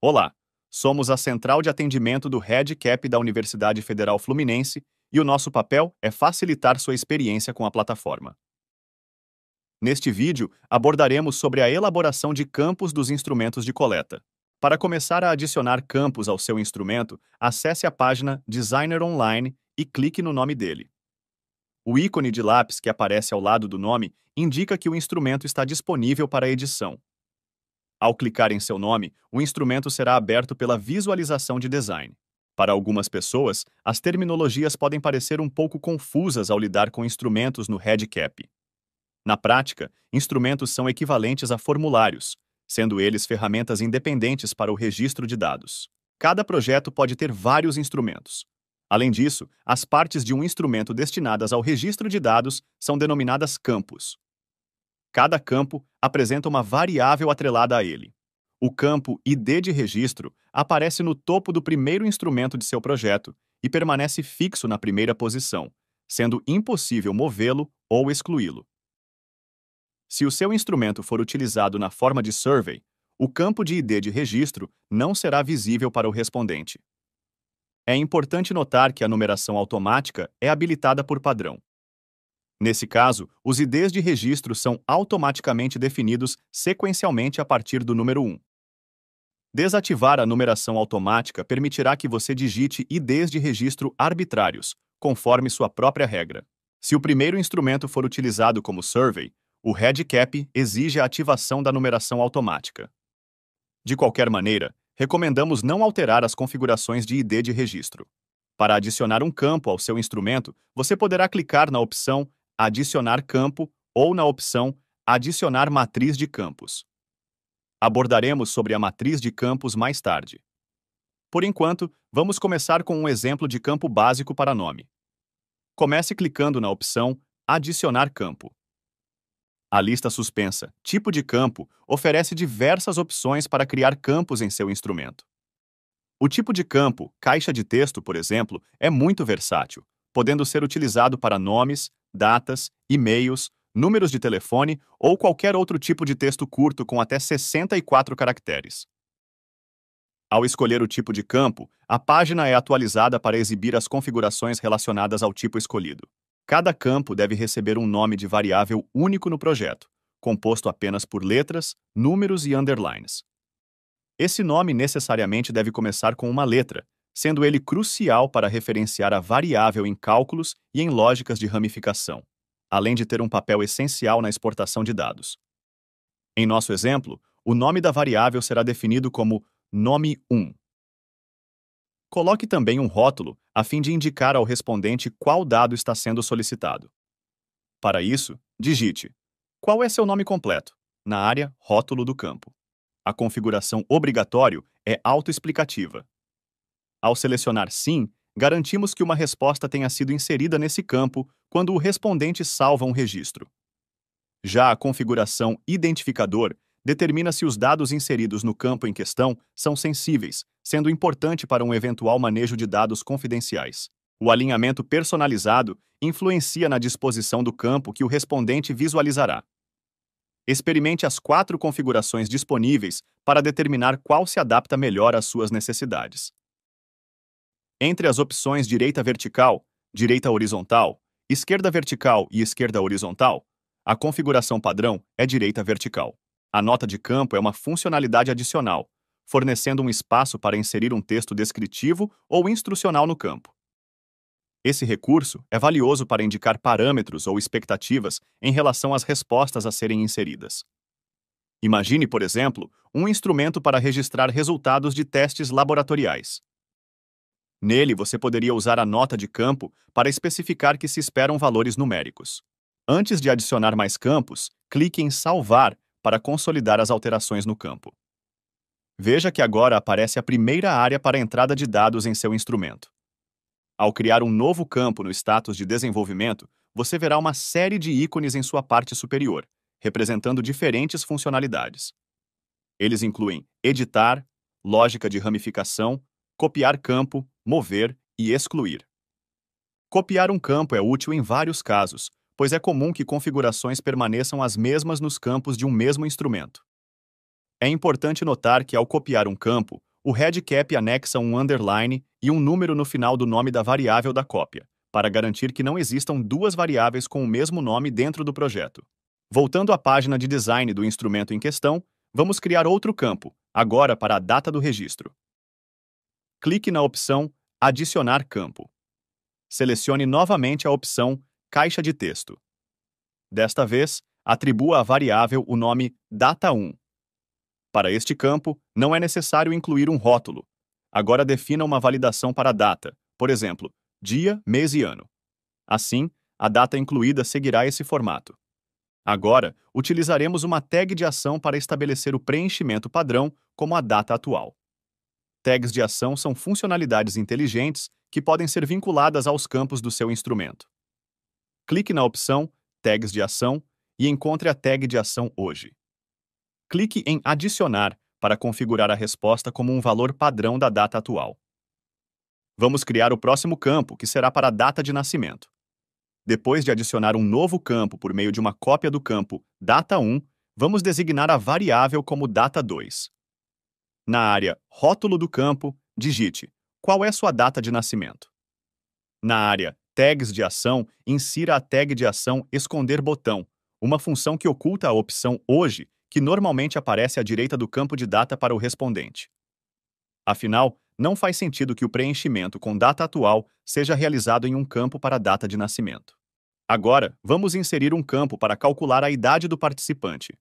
Olá, somos a central de atendimento do RedCap da Universidade Federal Fluminense e o nosso papel é facilitar sua experiência com a plataforma. Neste vídeo, abordaremos sobre a elaboração de campos dos instrumentos de coleta. Para começar a adicionar campos ao seu instrumento, acesse a página Designer Online e clique no nome dele. O ícone de lápis que aparece ao lado do nome indica que o instrumento está disponível para edição. Ao clicar em seu nome, o instrumento será aberto pela visualização de design. Para algumas pessoas, as terminologias podem parecer um pouco confusas ao lidar com instrumentos no RedCap. Na prática, instrumentos são equivalentes a formulários, sendo eles ferramentas independentes para o registro de dados. Cada projeto pode ter vários instrumentos. Além disso, as partes de um instrumento destinadas ao registro de dados são denominadas campos. Cada campo apresenta uma variável atrelada a ele. O campo ID de registro aparece no topo do primeiro instrumento de seu projeto e permanece fixo na primeira posição, sendo impossível movê-lo ou excluí-lo. Se o seu instrumento for utilizado na forma de survey, o campo de ID de registro não será visível para o respondente. É importante notar que a numeração automática é habilitada por padrão. Nesse caso, os IDs de registro são automaticamente definidos sequencialmente a partir do número 1. Desativar a numeração automática permitirá que você digite IDs de registro arbitrários, conforme sua própria regra. Se o primeiro instrumento for utilizado como survey, o RedCap exige a ativação da numeração automática. De qualquer maneira, recomendamos não alterar as configurações de ID de registro. Para adicionar um campo ao seu instrumento, você poderá clicar na opção Adicionar campo ou na opção Adicionar matriz de campos. Abordaremos sobre a matriz de campos mais tarde. Por enquanto, vamos começar com um exemplo de campo básico para nome. Comece clicando na opção Adicionar campo. A lista suspensa Tipo de campo oferece diversas opções para criar campos em seu instrumento. O tipo de campo, caixa de texto, por exemplo, é muito versátil, podendo ser utilizado para nomes, datas, e-mails, números de telefone ou qualquer outro tipo de texto curto com até 64 caracteres. Ao escolher o tipo de campo, a página é atualizada para exibir as configurações relacionadas ao tipo escolhido. Cada campo deve receber um nome de variável único no projeto, composto apenas por letras, números e underlines. Esse nome necessariamente deve começar com uma letra, sendo ele crucial para referenciar a variável em cálculos e em lógicas de ramificação, além de ter um papel essencial na exportação de dados. Em nosso exemplo, o nome da variável será definido como nome1. Coloque também um rótulo a fim de indicar ao respondente qual dado está sendo solicitado. Para isso, digite qual é seu nome completo na área Rótulo do campo. A configuração obrigatório é autoexplicativa. Ao selecionar Sim, garantimos que uma resposta tenha sido inserida nesse campo quando o respondente salva um registro. Já a configuração Identificador determina se os dados inseridos no campo em questão são sensíveis, sendo importante para um eventual manejo de dados confidenciais. O alinhamento personalizado influencia na disposição do campo que o respondente visualizará. Experimente as 4 configurações disponíveis para determinar qual se adapta melhor às suas necessidades. Entre as opções direita vertical, direita horizontal, esquerda vertical e esquerda horizontal, a configuração padrão é direita vertical. A nota de campo é uma funcionalidade adicional, fornecendo um espaço para inserir um texto descritivo ou instrucional no campo. Esse recurso é valioso para indicar parâmetros ou expectativas em relação às respostas a serem inseridas. Imagine, por exemplo, um instrumento para registrar resultados de testes laboratoriais. Nele, você poderia usar a nota de campo para especificar que se esperam valores numéricos. Antes de adicionar mais campos, clique em Salvar para consolidar as alterações no campo. Veja que agora aparece a primeira área para a entrada de dados em seu instrumento. Ao criar um novo campo no status de desenvolvimento, você verá uma série de ícones em sua parte superior, representando diferentes funcionalidades. Eles incluem editar, lógica de ramificação, copiar campo, mover e excluir. Copiar um campo é útil em vários casos, pois é comum que configurações permaneçam as mesmas nos campos de um mesmo instrumento. É importante notar que, ao copiar um campo, o REDCap anexa um underline e um número no final do nome da variável da cópia, para garantir que não existam duas variáveis com o mesmo nome dentro do projeto. Voltando à página de design do instrumento em questão, vamos criar outro campo, agora para a data do registro. Clique na opção Adicionar campo. Selecione novamente a opção Caixa de texto. Desta vez, atribua à variável o nome data1. Para este campo, não é necessário incluir um rótulo. Agora defina uma validação para a data, por exemplo, dia, mês e ano. Assim, a data incluída seguirá esse formato. Agora, utilizaremos uma tag de ação para estabelecer o preenchimento padrão como a data atual. Tags de ação são funcionalidades inteligentes que podem ser vinculadas aos campos do seu instrumento. Clique na opção Tags de ação e encontre a tag de ação hoje. Clique em Adicionar para configurar a resposta como um valor padrão da data atual. Vamos criar o próximo campo, que será para a data de nascimento. Depois de adicionar um novo campo por meio de uma cópia do campo data1, vamos designar a variável como data2. Na área Rótulo do campo, digite qual é sua data de nascimento. Na área Tags de ação, insira a tag de ação Esconder botão, uma função que oculta a opção Hoje, que normalmente aparece à direita do campo de data para o respondente. Afinal, não faz sentido que o preenchimento com data atual seja realizado em um campo para a data de nascimento. Agora, vamos inserir um campo para calcular a idade do participante.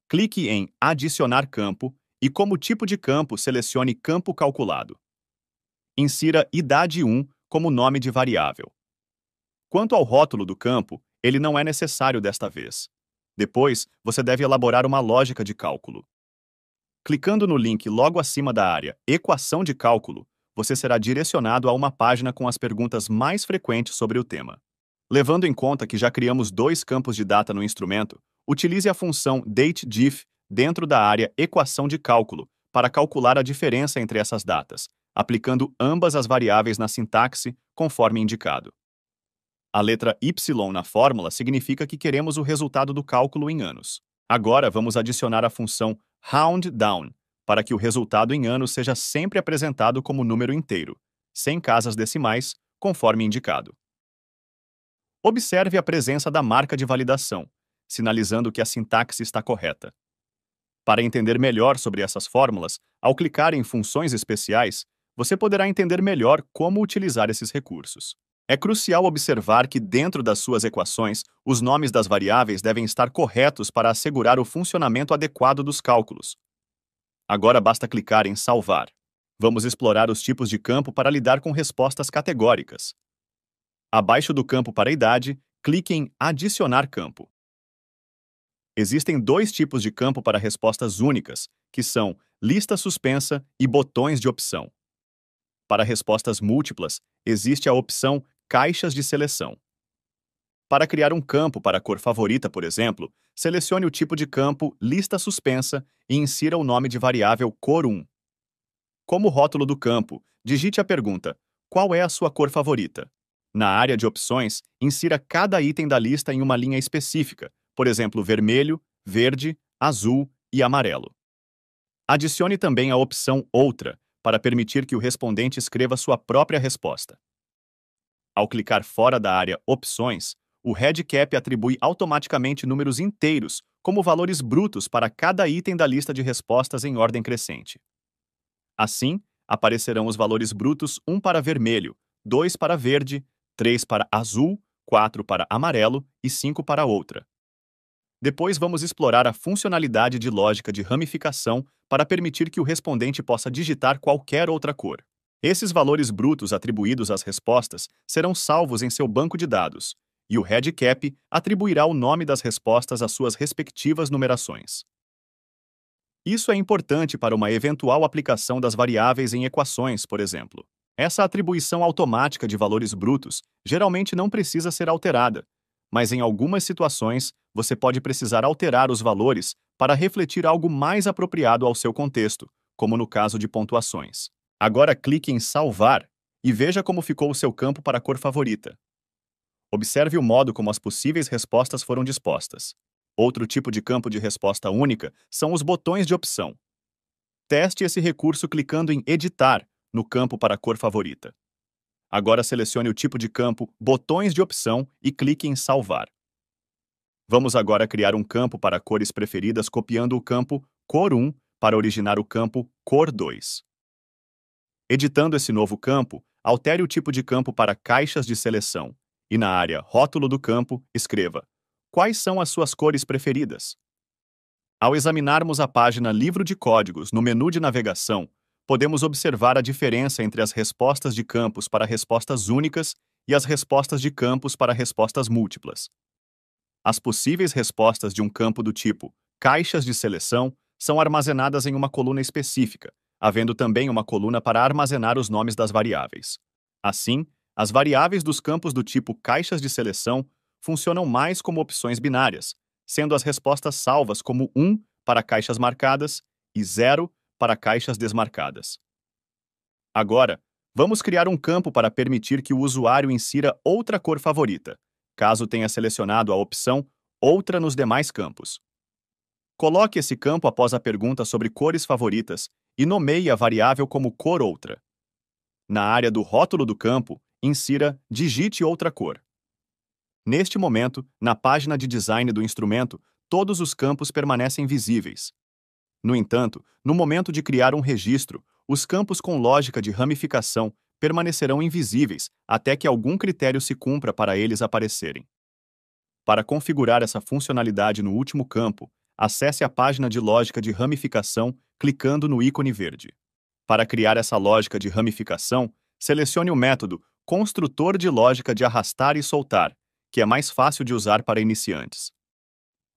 Clique em Adicionar campo e, como tipo de campo, selecione Campo calculado. Insira idade 1 como nome de variável. Quanto ao rótulo do campo, ele não é necessário desta vez. Depois, você deve elaborar uma lógica de cálculo. Clicando no link logo acima da área Equação de cálculo, você será direcionado a uma página com as perguntas mais frequentes sobre o tema. Levando em conta que já criamos dois campos de data no instrumento, utilize a função DateDiff dentro da área Equação de cálculo para calcular a diferença entre essas datas, aplicando ambas as variáveis na sintaxe, conforme indicado. A letra Y na fórmula significa que queremos o resultado do cálculo em anos. Agora vamos adicionar a função RoundDown para que o resultado em anos seja sempre apresentado como número inteiro, sem casas decimais, conforme indicado. Observe a presença da marca de validação, sinalizando que a sintaxe está correta. Para entender melhor sobre essas fórmulas, ao clicar em Funções Especiais, você poderá entender melhor como utilizar esses recursos. É crucial observar que, dentro das suas equações, os nomes das variáveis devem estar corretos para assegurar o funcionamento adequado dos cálculos. Agora basta clicar em Salvar. Vamos explorar os tipos de campo para lidar com respostas categóricas. Abaixo do campo para idade, clique em Adicionar campo. Existem dois tipos de campo para respostas únicas, que são lista suspensa e botões de opção. Para respostas múltiplas, existe a opção Caixas de seleção. Para criar um campo para a cor favorita, por exemplo, selecione o tipo de campo Lista suspensa e insira o nome de variável cor1. Como rótulo do campo, digite a pergunta: qual é a sua cor favorita? Na área de opções, insira cada item da lista em uma linha específica, por exemplo, vermelho, verde, azul e amarelo. Adicione também a opção Outra, para permitir que o respondente escreva sua própria resposta. Ao clicar fora da área Opções, o REDCap atribui automaticamente números inteiros como valores brutos para cada item da lista de respostas em ordem crescente. Assim, aparecerão os valores brutos 1 para vermelho, 2 para verde, 3 para azul, 4 para amarelo e 5 para outra. Depois vamos explorar a funcionalidade de lógica de ramificação para permitir que o respondente possa digitar qualquer outra cor. Esses valores brutos atribuídos às respostas serão salvos em seu banco de dados, e o REDCap atribuirá o nome das respostas às suas respectivas numerações. Isso é importante para uma eventual aplicação das variáveis em equações, por exemplo. Essa atribuição automática de valores brutos geralmente não precisa ser alterada, mas em algumas situações você pode precisar alterar os valores para refletir algo mais apropriado ao seu contexto, como no caso de pontuações. Agora clique em Salvar e veja como ficou o seu campo para a cor favorita. Observe o modo como as possíveis respostas foram dispostas. Outro tipo de campo de resposta única são os botões de opção. Teste esse recurso clicando em Editar, no campo para a cor favorita. Agora selecione o tipo de campo Botões de opção e clique em Salvar. Vamos agora criar um campo para cores preferidas copiando o campo Cor 1 para originar o campo Cor 2. Editando esse novo campo, altere o tipo de campo para Caixas de seleção e na área Rótulo do campo, escreva: quais são as suas cores preferidas? Ao examinarmos a página Livro de Códigos no menu de navegação, podemos observar a diferença entre as respostas de campos para respostas únicas e as respostas de campos para respostas múltiplas. As possíveis respostas de um campo do tipo Caixas de seleção são armazenadas em uma coluna específica, havendo também uma coluna para armazenar os nomes das variáveis. Assim, as variáveis dos campos do tipo Caixas de seleção funcionam mais como opções binárias, sendo as respostas salvas como 1 para caixas marcadas e 0 para caixas desmarcadas. Agora, vamos criar um campo para permitir que o usuário insira outra cor favorita, caso tenha selecionado a opção Outra nos demais campos. Coloque esse campo após a pergunta sobre cores favoritas e nomeie a variável como cor outra. Na área do rótulo do campo, insira Digite outra cor. Neste momento, na página de design do instrumento, todos os campos permanecem visíveis. No entanto, no momento de criar um registro, os campos com lógica de ramificação permanecerão invisíveis até que algum critério se cumpra para eles aparecerem. Para configurar essa funcionalidade no último campo, acesse a página de lógica de ramificação clicando no ícone verde. Para criar essa lógica de ramificação, selecione o método Construtor de lógica de arrastar e soltar, que é mais fácil de usar para iniciantes.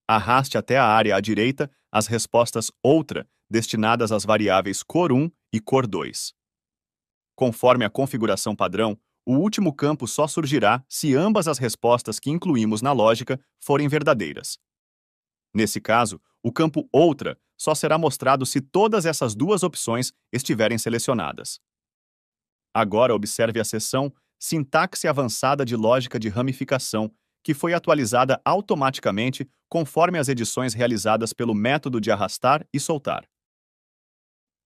Arraste até a área à direita as respostas Outra destinadas às variáveis Cor 1 e Cor 2. Conforme a configuração padrão, o último campo só surgirá se ambas as respostas que incluímos na lógica forem verdadeiras. Nesse caso, o campo Outra só será mostrado se todas essas duas opções estiverem selecionadas. Agora observe a seção Sintaxe avançada de lógica de ramificação, que foi atualizada automaticamente conforme as edições realizadas pelo método de arrastar e soltar.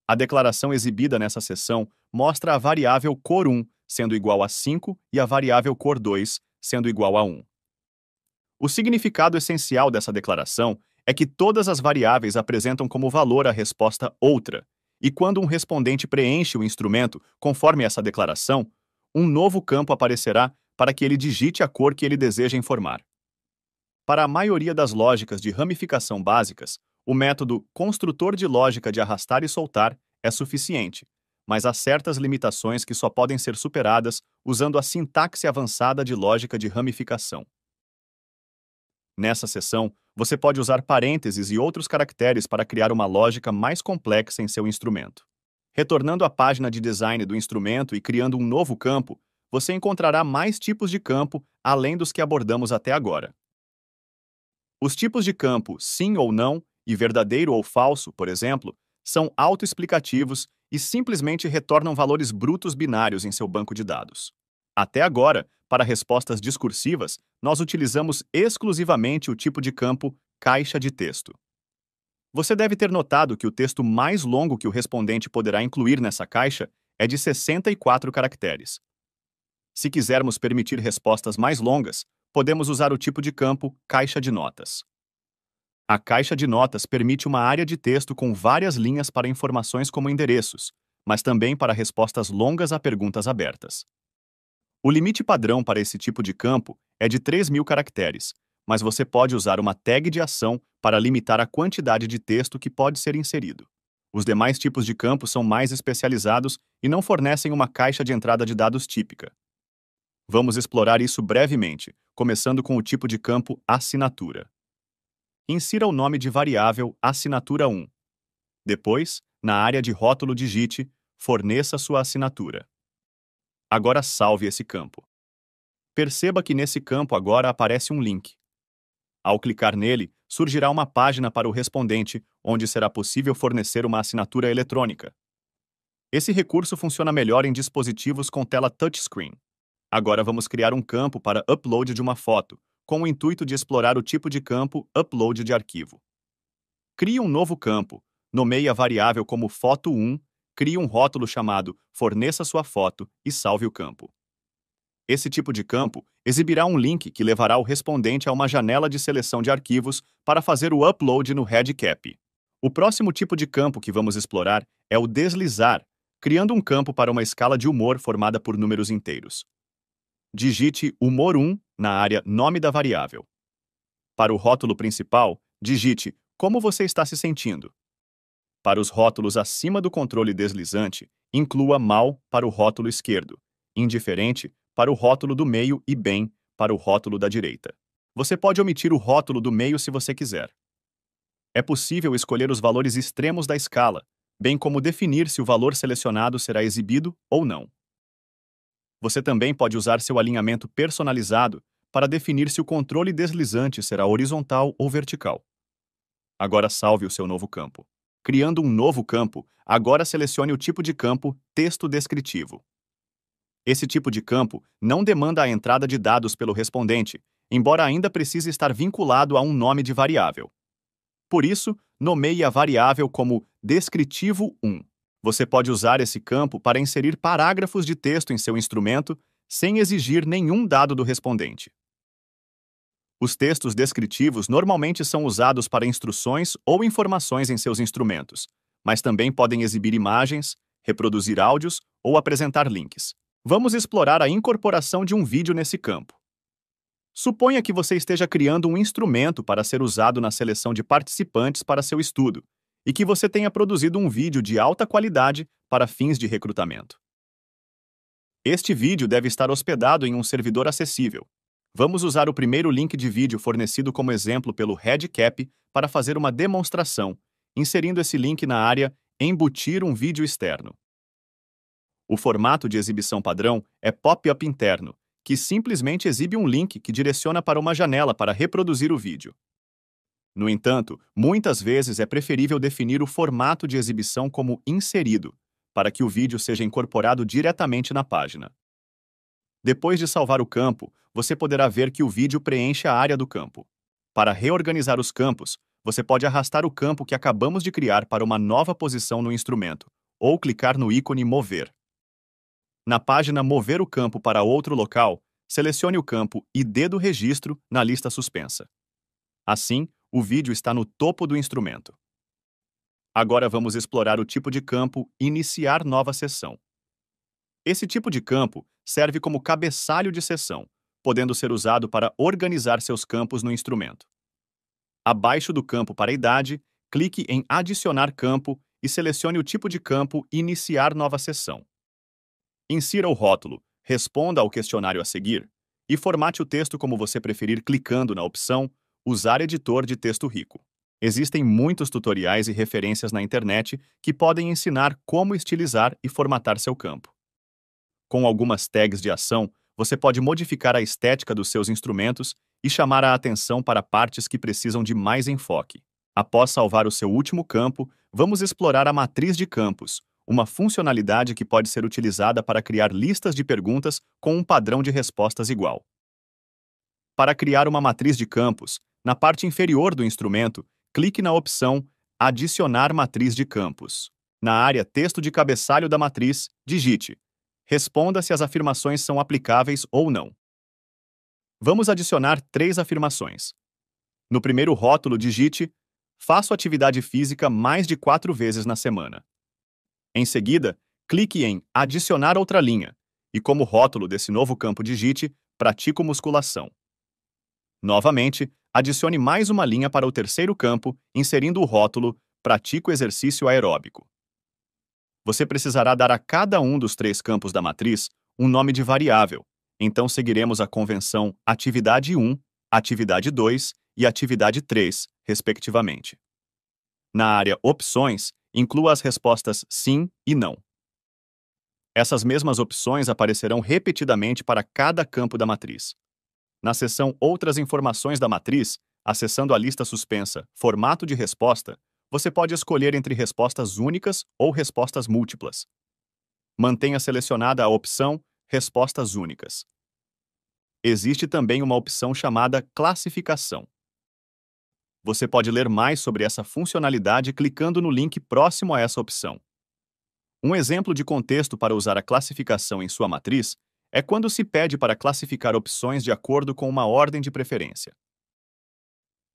A declaração exibida nessa seção mostra a variável cor 1 sendo igual a 5 e a variável cor 2 sendo igual a 1. O significado essencial dessa declaração é que todas as variáveis apresentam como valor a resposta outra, e quando um respondente preenche o instrumento conforme essa declaração, um novo campo aparecerá para que ele digite a cor que ele deseja informar. Para a maioria das lógicas de ramificação básicas, o método construtor de lógica de arrastar e soltar é suficiente, mas há certas limitações que só podem ser superadas usando a sintaxe avançada de lógica de ramificação. Nessa seção, você pode usar parênteses e outros caracteres para criar uma lógica mais complexa em seu instrumento. Retornando à página de design do instrumento e criando um novo campo, você encontrará mais tipos de campo além dos que abordamos até agora. Os tipos de campo sim ou não e verdadeiro ou falso, por exemplo, são autoexplicativos e simplesmente retornam valores brutos binários em seu banco de dados. Até agora, para respostas discursivas, nós utilizamos exclusivamente o tipo de campo caixa de texto. Você deve ter notado que o texto mais longo que o respondente poderá incluir nessa caixa é de 64 caracteres. Se quisermos permitir respostas mais longas, podemos usar o tipo de campo caixa de notas. A caixa de notas permite uma área de texto com várias linhas para informações como endereços, mas também para respostas longas a perguntas abertas. O limite padrão para esse tipo de campo é de 3.000 caracteres, mas você pode usar uma tag de ação para limitar a quantidade de texto que pode ser inserido. Os demais tipos de campos são mais especializados e não fornecem uma caixa de entrada de dados típica. Vamos explorar isso brevemente, começando com o tipo de campo assinatura. Insira o nome de variável assinatura 1. Depois, na área de rótulo digite, forneça sua assinatura. Agora salve esse campo. Perceba que nesse campo agora aparece um link. Ao clicar nele, surgirá uma página para o respondente, onde será possível fornecer uma assinatura eletrônica. Esse recurso funciona melhor em dispositivos com tela touchscreen. Agora vamos criar um campo para upload de uma foto, com o intuito de explorar o tipo de campo upload de arquivo. Crie um novo campo, nomeie a variável como foto1, crie um rótulo chamado Forneça sua foto e salve o campo. Esse tipo de campo exibirá um link que levará o respondente a uma janela de seleção de arquivos para fazer o upload no RedCap. O próximo tipo de campo que vamos explorar é o deslizar, criando um campo para uma escala de humor formada por números inteiros. Digite humor1 na área Nome da variável. Para o rótulo principal, digite Como você está se sentindo. Para os rótulos acima do controle deslizante, inclua Mal para o rótulo esquerdo, Indiferente para o rótulo do meio e Bem para o rótulo da direita. Você pode omitir o rótulo do meio se você quiser. É possível escolher os valores extremos da escala, bem como definir se o valor selecionado será exibido ou não. Você também pode usar seu alinhamento personalizado para definir se o controle deslizante será horizontal ou vertical. Agora salve o seu novo campo. Criando um novo campo, agora selecione o tipo de campo Texto Descritivo. Esse tipo de campo não demanda a entrada de dados pelo respondente, embora ainda precise estar vinculado a um nome de variável. Por isso, nomeie a variável como Descritivo1. Você pode usar esse campo para inserir parágrafos de texto em seu instrumento sem exigir nenhum dado do respondente. Os textos descritivos normalmente são usados para instruções ou informações em seus instrumentos, mas também podem exibir imagens, reproduzir áudios ou apresentar links. Vamos explorar a incorporação de um vídeo nesse campo. Suponha que você esteja criando um instrumento para ser usado na seleção de participantes para seu estudo e que você tenha produzido um vídeo de alta qualidade para fins de recrutamento. Este vídeo deve estar hospedado em um servidor acessível. Vamos usar o primeiro link de vídeo fornecido como exemplo pelo RedCap para fazer uma demonstração, inserindo esse link na área Embutir um vídeo externo. O formato de exibição padrão é pop-up interno, que simplesmente exibe um link que direciona para uma janela para reproduzir o vídeo. No entanto, muitas vezes é preferível definir o formato de exibição como inserido, para que o vídeo seja incorporado diretamente na página. Depois de salvar o campo, você poderá ver que o vídeo preenche a área do campo. Para reorganizar os campos, você pode arrastar o campo que acabamos de criar para uma nova posição no instrumento, ou clicar no ícone Mover. Na página Mover o campo para outro local, selecione o campo ID do registro na lista suspensa. Assim, o vídeo está no topo do instrumento. Agora vamos explorar o tipo de campo Iniciar nova sessão. Esse tipo de campo serve como cabeçalho de sessão, podendo ser usado para organizar seus campos no instrumento. Abaixo do campo para idade, clique em Adicionar campo e selecione o tipo de campo Iniciar nova sessão. Insira o rótulo Responda ao questionário a seguir e formate o texto como você preferir clicando na opção Usar editor de texto rico. Existem muitos tutoriais e referências na internet que podem ensinar como estilizar e formatar seu campo. Com algumas tags de ação, você pode modificar a estética dos seus instrumentos e chamar a atenção para partes que precisam de mais enfoque. Após salvar o seu último campo, vamos explorar a matriz de campos, uma funcionalidade que pode ser utilizada para criar listas de perguntas com um padrão de respostas igual. Para criar uma matriz de campos, na parte inferior do instrumento, clique na opção Adicionar matriz de campos. Na área Texto de cabeçalho da matriz, digite Responda se as afirmações são aplicáveis ou não. Vamos adicionar 3 afirmações. No primeiro rótulo, digite Faço atividade física mais de 4 vezes na semana. Em seguida, clique em Adicionar outra linha e, como rótulo desse novo campo, digite Pratico musculação. Novamente, adicione mais uma linha para o terceiro campo, inserindo o rótulo Pratico exercício aeróbico. Você precisará dar a cada um dos 3 campos da matriz um nome de variável, então seguiremos a convenção Atividade 1, Atividade 2 e Atividade 3, respectivamente. Na área Opções, inclua as respostas Sim e Não. Essas mesmas opções aparecerão repetidamente para cada campo da matriz. Na seção Outras informações da matriz, acessando a lista suspensa Formato de resposta, você pode escolher entre respostas únicas ou respostas múltiplas. Mantenha selecionada a opção Respostas únicas. Existe também uma opção chamada Classificação. Você pode ler mais sobre essa funcionalidade clicando no link próximo a essa opção. Um exemplo de contexto para usar a classificação em sua matriz é quando se pede para classificar opções de acordo com uma ordem de preferência.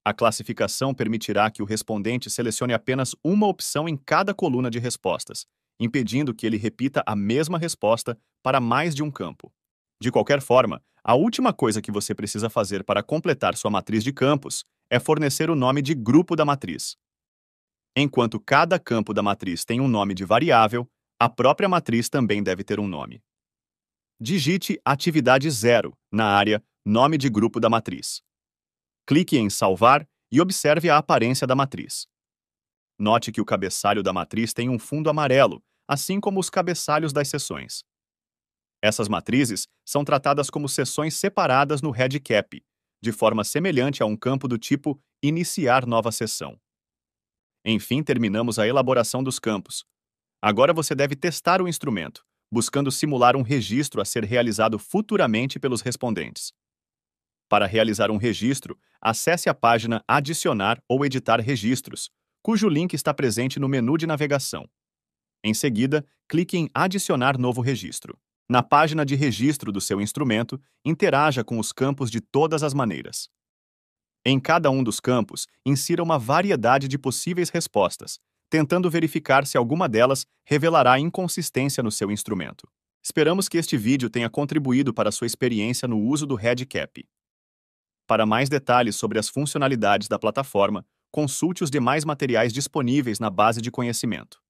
A classificação permitirá que o respondente selecione apenas uma opção em cada coluna de respostas, impedindo que ele repita a mesma resposta para mais de um campo. De qualquer forma, a última coisa que você precisa fazer para completar sua matriz de campos é fornecer o nome de grupo da matriz. Enquanto cada campo da matriz tem um nome de variável, a própria matriz também deve ter um nome. Digite atividade 0 na área Nome de grupo da matriz. Clique em Salvar e observe a aparência da matriz. Note que o cabeçalho da matriz tem um fundo amarelo, assim como os cabeçalhos das seções. Essas matrizes são tratadas como seções separadas no REDCap, de forma semelhante a um campo do tipo Iniciar nova seção. Enfim, terminamos a elaboração dos campos. Agora você deve testar o instrumento, buscando simular um registro a ser realizado futuramente pelos respondentes. Para realizar um registro, acesse a página Adicionar ou Editar Registros, cujo link está presente no menu de navegação. Em seguida, clique em Adicionar novo registro. Na página de registro do seu instrumento, interaja com os campos de todas as maneiras. Em cada um dos campos, insira uma variedade de possíveis respostas, tentando verificar se alguma delas revelará inconsistência no seu instrumento. Esperamos que este vídeo tenha contribuído para a sua experiência no uso do REDCap. Para mais detalhes sobre as funcionalidades da plataforma, consulte os demais materiais disponíveis na base de conhecimento.